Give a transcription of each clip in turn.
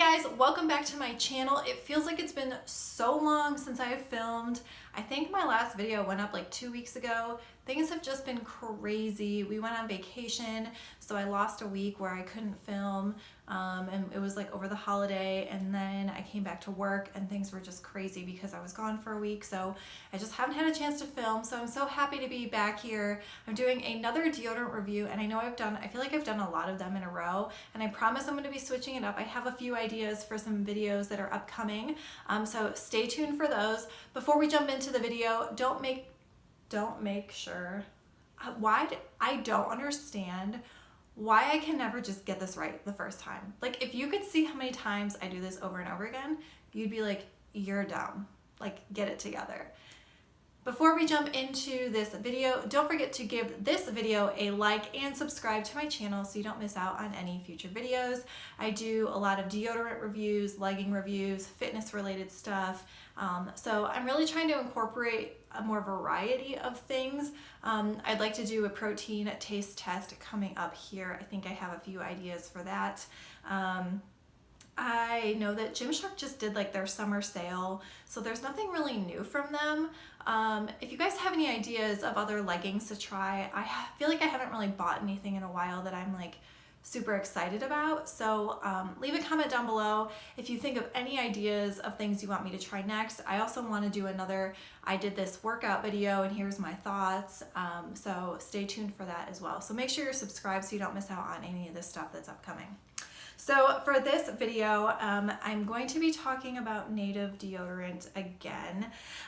guys, welcome back to my channel. It feels like it's been so long since I've filmed. I think my last video went up like 2 weeks ago. Things have just been crazy. We went on vacation, so I lost a week where I couldn't film, and it was like over the holiday, and then I came back to work and things were just crazy because I was gone for a week, so I just haven't had a chance to film. So I'm so happy to be back here. I'm doing another deodorant review, and I feel like I've done a lot of them in a row, and I promise I'm going to be switching it up. I have a few ideas for some videos that are upcoming, so stay tuned for those. Before we jump into the video, I don't understand why I can never just get this right the first time. Like, if you could see how many times I do this over and over again, you'd be like, you're dumb. Like, get it together. Before we jump into this video, don't forget to give this video a like and subscribe to my channel so you don't miss out on any future videos. I do a lot of deodorant reviews, legging reviews, fitness related stuff. So I'm really trying to incorporate a more variety of things. I'd like to do a protein taste test coming up here. I think I have a few ideas for that. I know that Gymshark just did like their summer sale, so there's nothing really new from them. If you guys have any ideas of other leggings to try, I feel like I haven't really bought anything in a while that I'm like super excited about. So leave a comment down below if you think of any ideas of things you want me to try next. I also want to do another I did this workout video and here's my thoughts, so stay tuned for that as well. So make sure you're subscribed so you don't miss out on any of this stuff that's upcoming. So for this video, I'm going to be talking about native deodorant again.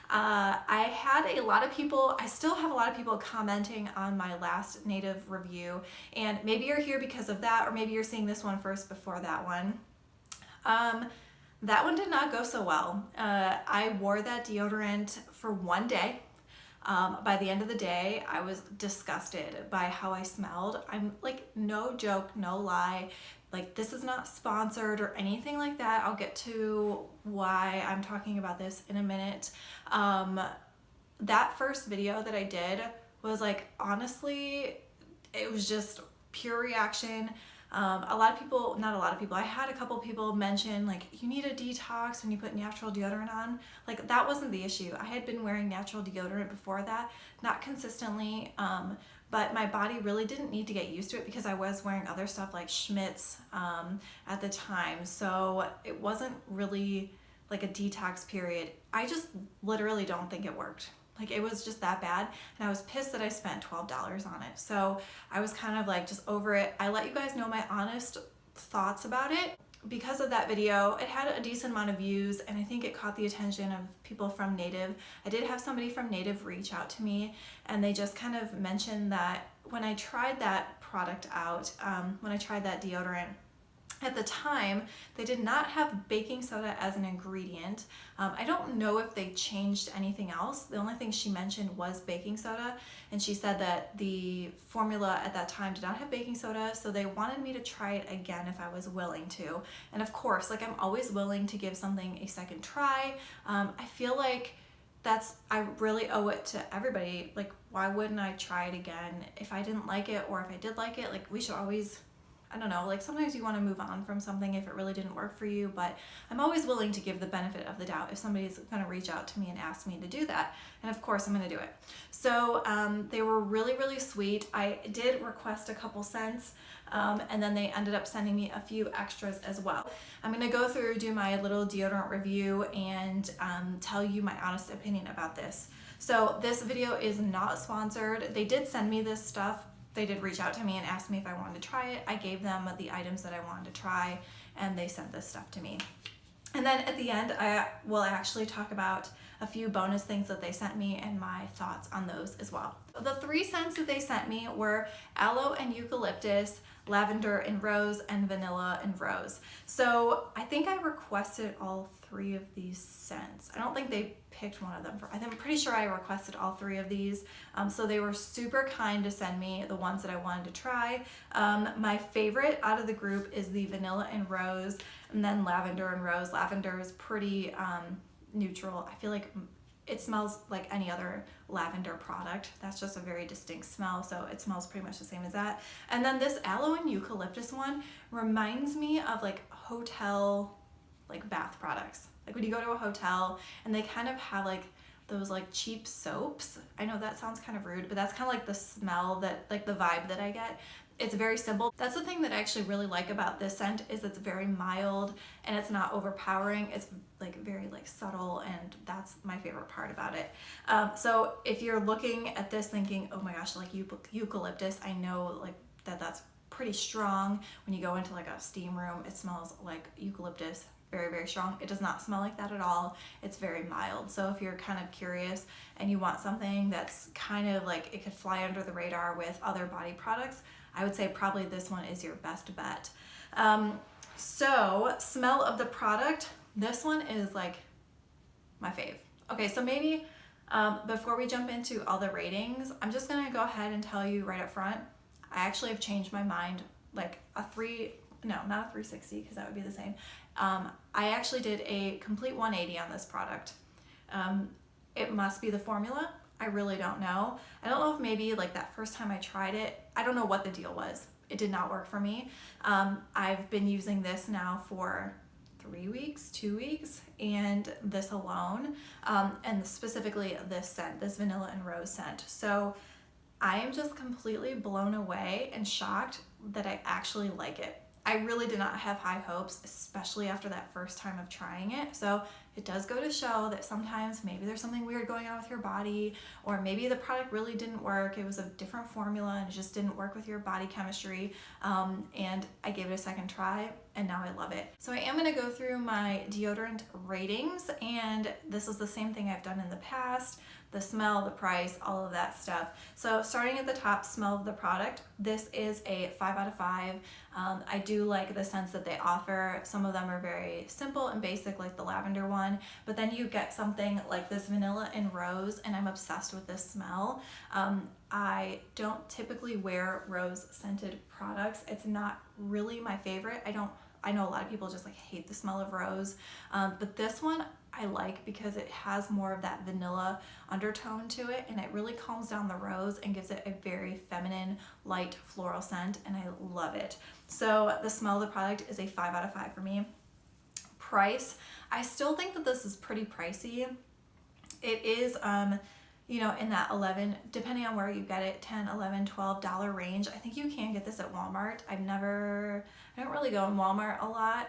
I still have a lot of people commenting on my last native review, and maybe you're here because of that, or maybe you're seeing this one first before that one. That one did not go so well. I wore that deodorant for one day. By the end of the day, I was disgusted by how I smelled. I'm like, no joke, no lie. Like, this is not sponsored or anything like that. I'll get to why I'm talking about this in a minute. That first video that I did was like, honestly, it was just pure reaction. I had a couple people mention like, you need a detox when you put natural deodorant on. Like, that wasn't the issue. I had been wearing natural deodorant before that, not consistently, but my body really didn't need to get used to it because I was wearing other stuff like Schmidt's at the time. So it wasn't really like a detox period. I just literally don't think it worked. Like, it was just that bad, and I was pissed that I spent $12 on it. So I was kind of like just over it. I let you guys know my honest thoughts about it. Because of that video, it had a decent amount of views, and I think it caught the attention of people from Native. I did have somebody from Native reach out to me, and they just kind of mentioned that when I tried that product out, when I tried that deodorant, at the time, they did not have baking soda as an ingredient. I don't know if they changed anything else. The only thing she mentioned was baking soda, and she said that the formula at that time did not have baking soda, so they wanted me to try it again if I was willing to. And of course, like, I'm always willing to give something a second try. I feel like I really owe it to everybody. Like, why wouldn't I try it again? If I didn't like it, or if I did like it, like, we should always, I don't know, like, sometimes you want to move on from something if it really didn't work for you, but I'm always willing to give the benefit of the doubt if somebody's going to reach out to me and ask me to do that. And of course, I'm going to do it. So they were really, really sweet. I did request a couple cents, and then they ended up sending me a few extras as well. I'm going to go through, do my little deodorant review, and tell you my honest opinion about this. So this video is not sponsored. They did send me this stuff. They did reach out to me and ask me if I wanted to try it. I gave them the items that I wanted to try, and they sent this stuff to me. And then at the end, I will actually talk about a few bonus things that they sent me and my thoughts on those as well. The 3 scents that they sent me were aloe and eucalyptus, lavender and rose, and vanilla and rose. So I think I requested all 3 of these scents. I don't think they picked one of them. I'm pretty sure I requested all 3 of these. So they were super kind to send me the ones that I wanted to try. My favorite out of the group is the vanilla and rose, and then lavender and rose. Lavender is pretty neutral. I feel like it smells like any other lavender product. That's just a very distinct smell, so it smells pretty much the same as that. And then this aloe and eucalyptus one reminds me of like hotel like bath products. Like when you go to a hotel and they kind of have like those like cheap soaps. I know that sounds kind of rude, but that's kind of like the smell that, like the vibe that I get. It's very simple. That's the thing that I actually really like about this scent, is it's very mild and it's not overpowering. It's like very like subtle, and that's my favorite part about it. So if you're looking at this thinking, oh my gosh, like eucalyptus, I know like that's pretty strong. When you go into like a steam room, it smells like eucalyptus, very, very strong. It does not smell like that at all. It's very mild. So if you're kind of curious and you want something that's kind of like, it could fly under the radar with other body products, I would say probably this one is your best bet. So smell of the product, this one is like my fave. Okay, so maybe before we jump into all the ratings, I'm just gonna go ahead and tell you right up front, I actually have changed my mind, like not a 360, because that would be the same. I actually did a complete 180 on this product. It must be the formula. I really don't know. I don't know if maybe like that first time I tried it, I don't know what the deal was. It did not work for me. I've been using this now for 3 weeks, 2 weeks, and this alone, and specifically this scent, this vanilla and rose scent. So I am just completely blown away and shocked that I actually like it. I really did not have high hopes, especially after that first time of trying it. So it does go to show that sometimes maybe there's something weird going on with your body, or maybe the product really didn't work. It was a different formula and it just didn't work with your body chemistry. And I gave it a second try and now I love it. So I am gonna go through my deodorant ratings, and this is the same thing I've done in the past. The smell, the price, all of that stuff. So starting at the top, smell of the product, this is a 5 out of 5. I do like the scents that they offer. Some of them are very simple and basic, like the lavender one, but then you get something like this vanilla and rose, and I'm obsessed with this smell. I don't typically wear rose scented products. It's not really my favorite. I know a lot of people just like hate the smell of rose, but this one I like because it has more of that vanilla undertone to it, and it really calms down the rose and gives it a very feminine, light floral scent, and I love it. So the smell of the product is a 5 out of 5 for me. Price, I still think that this is pretty pricey. It is, you know, in that 11, depending on where you get it, 10, 11, $12 range. I think you can get this at Walmart. I don't really go in Walmart a lot,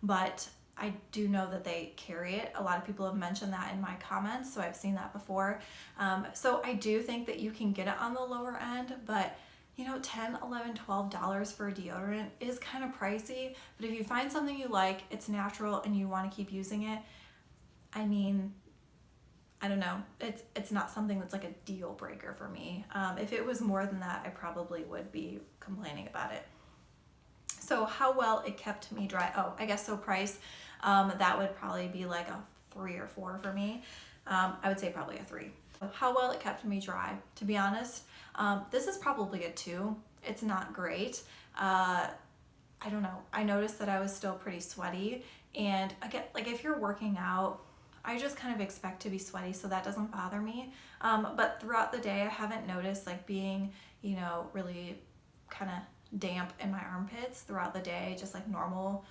but I do know that they carry it. A lot of people have mentioned that in my comments, so I've seen that before. So I do think that you can get it on the lower end, but you know, $10, $11, $12 for a deodorant is kind of pricey. But if you find something you like, it's natural, and you want to keep using it, I mean, I don't know, it's not something that's like a deal breaker for me. If it was more than that, I probably would be complaining about it. So how well it kept me dry. Oh, I guess so price, that would probably be like a 3 or 4 for me. I would say probably a 3. How well it kept me dry, to be honest, this is probably a 2. It's not great. I don't know. I noticed that I was still pretty sweaty, and again, like if you're working out, I just kind of expect to be sweaty, so that doesn't bother me. But throughout the day, I haven't noticed like being, you know, really kind of damp in my armpits throughout the day, just like normal,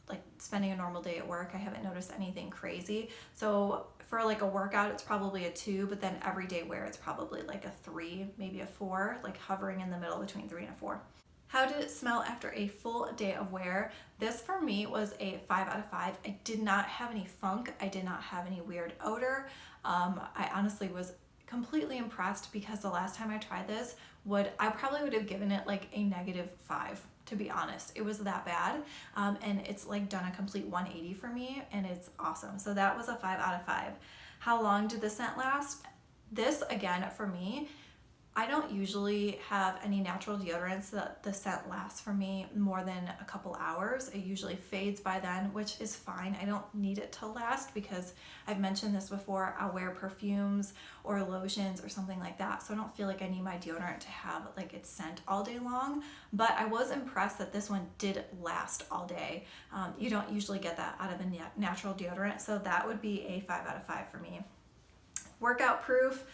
like spending a normal day at work. I haven't noticed anything crazy. So for like a workout, it's probably a 2, but then everyday wear, it's probably like a 3, maybe a 4, like hovering in the middle between 3 and a 4. How did it smell after a full day of wear? This for me was a 5 out of 5. I did not have any funk. I did not have any weird odor. I honestly was completely impressed, because the last time I tried this, I probably would have given it like a -5, to be honest. It was that bad, and it's like done a complete 180 for me, and it's awesome. So that was a 5 out of 5. How long did the scent last? This, again, for me, I don't usually have any natural deodorants that the scent lasts for me more than a couple hours. It usually fades by then, which is fine. I don't need it to last, because I've mentioned this before, I'll wear perfumes or lotions or something like that. So I don't feel like I need my deodorant to have like its scent all day long. But I was impressed that this one did last all day. You don't usually get that out of a natural deodorant. So that would be a 5 out of 5 for me. Workout proof.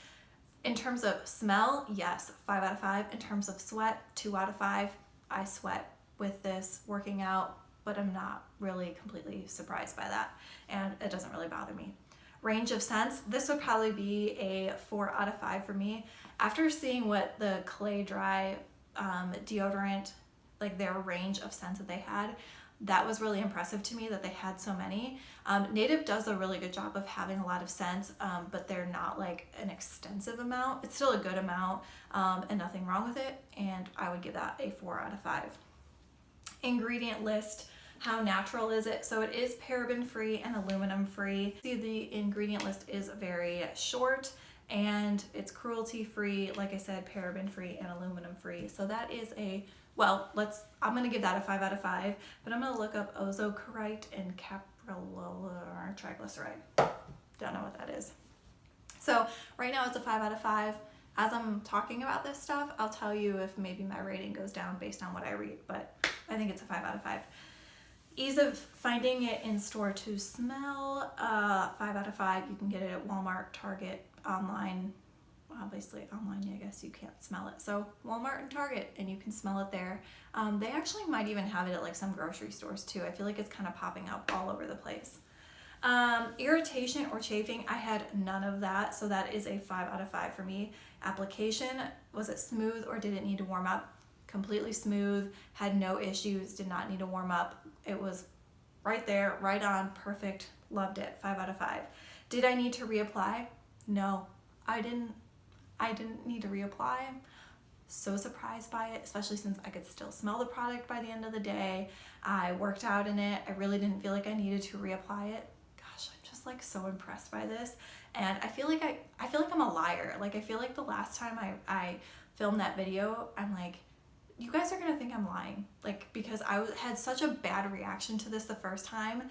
In terms of smell, yes, 5 out of 5. In terms of sweat, 2 out of 5. I sweat with this working out but I'm not really completely surprised by that, and it doesn't really bother me. Range of scents, this would probably be a 4 out of 5 for me. After seeing what the Clay Dry deodorant, like their range of scents that they had, that was really impressive to me that they had so many. Native does a really good job of having a lot of scents, but they're not like an extensive amount. It's still a good amount, and nothing wrong with it, and I would give that a 4 out of 5. Ingredient list. How natural is it? So it is paraben free and aluminum free. See, the ingredient list is very short, and it's cruelty free, like I said, paraben free and aluminum free. So that is a, well, I'm gonna give that a 5 out of 5, but I'm gonna look up ozocorite and triglyceride. Don't know what that is. So right now it's a 5 out of 5. As I'm talking about this stuff, I'll tell you if maybe my rating goes down based on what I read, but I think it's a 5 out of 5. Ease of finding it in store to smell, 5 out of 5. You can get it at Walmart, Target, online. Obviously online, I guess you can't smell it. So Walmart and Target, and you can smell it there. They actually might even have it at like some grocery stores too. I feel like it's kind of popping up all over the place. Irritation or chafing, I had none of that, so that is a 5 out of 5 for me. Application, was it smooth or did it need to warm up? Completely smooth, had no issues, did not need to warm up. It was right there, right on, perfect, loved it, 5 out of 5. Did I need to reapply? No, I didn't need to reapply. So surprised by it, especially since I could still smell the product by the end of the day. I worked out in it. I really didn't feel like I needed to reapply it. Gosh, I'm just like so impressed by this. And I feel like I'm a liar. Like I feel like the last time I filmed that video, I'm like, you guys are gonna think I'm lying, like, because I had such a bad reaction to this the first time.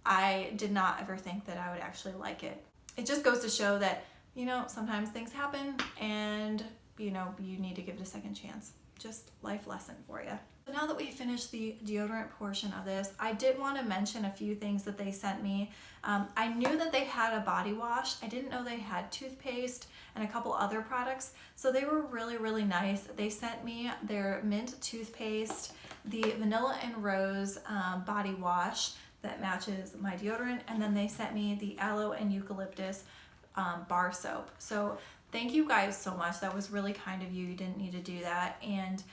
I did not ever think that I would actually like it. It just goes to show that, you know, sometimes things happen and, you know, you need to give it a second chance. Just life lesson for you. So now that we finished the deodorant portion of this, I did want to mention a few things that they sent me. I knew that they had a body wash. I didn't know they had toothpaste and a couple other products. So they were really, really nice. They sent me their mint toothpaste, the vanilla and rose body wash that matches my deodorant, and then they sent me the aloe and eucalyptus bar soap. So thank you guys so much. That was really kind of you. You didn't need to do that. And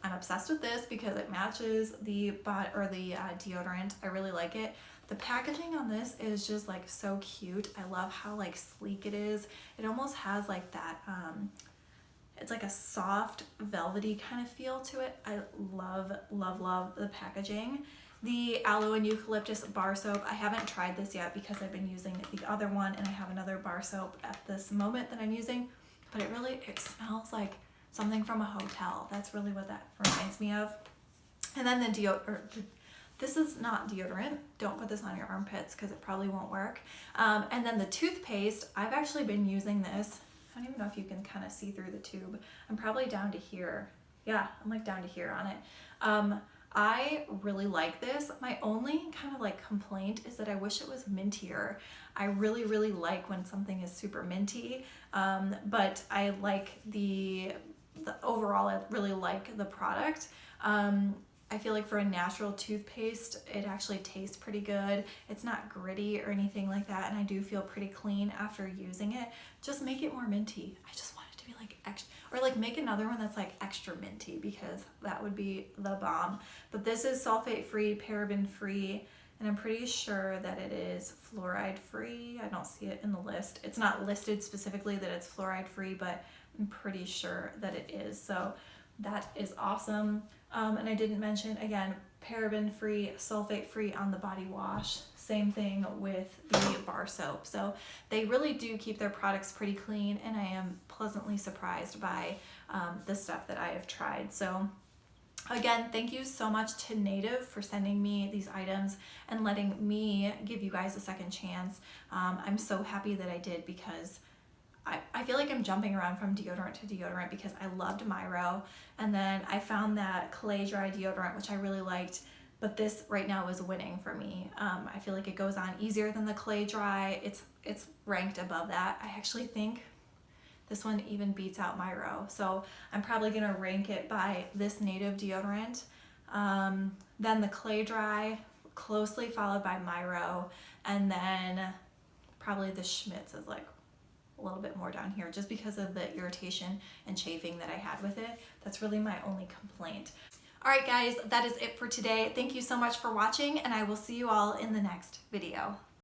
I'm obsessed with this because it matches the deodorant. I really like it. The packaging on this is just like so cute. I love how like sleek it is. It almost has like that, it's like a soft velvety kind of feel to it. I love, love, love the packaging. The aloe and eucalyptus bar soap, I haven't tried this yet because I've been using the other one, and I have another bar soap at this moment that I'm using, but it smells like something from a hotel. That's really what that reminds me of. And then this is not deodorant. Don't put this on your armpits because it probably won't work. And then the toothpaste, I've actually been using this. I don't even know if you can kind of see through the tube. I'm probably down to here. Yeah, I'm like down to here on it. I really like this. My only kind of like complaint is that I wish it was mintier. I really, really like when something is super minty, but I like the overall, I really like the product. I feel like for a natural toothpaste, it actually tastes pretty good. It's not gritty or anything like that, and I do feel pretty clean after using it. Just make it more minty. I just want it to be like extra, or like make another one that's like extra minty, because that would be the bomb. But this is sulfate free, paraben free, and I'm pretty sure that it is fluoride free. I don't see it in the list. It's not listed specifically that it's fluoride free, but I'm pretty sure that it is. So that is awesome. And I didn't mention, again, paraben free, sulfate free on the body wash. Same thing with the bar soap. So they really do keep their products pretty clean, and I am pleasantly surprised by the stuff that I have tried. So again, thank you so much to Native for sending me these items and letting me give you guys a second chance. I'm so happy that I did, because I feel like I'm jumping around from deodorant to deodorant because I loved Myro, and then I found that Clay Dry deodorant, which I really liked, but this right now is winning for me. I feel like it goes on easier than the Clay Dry. It's ranked above that. I actually think this one even beats out Myro, so I'm probably gonna rank it by this Native deodorant. then the Clay Dry, closely followed by Myro, and then probably the Schmitz is like a little bit more down here just because of the irritation and chafing that I had with it. That's really my only complaint. All right, guys, that is it for today. Thank you so much for watching, and I will see you all in the next video.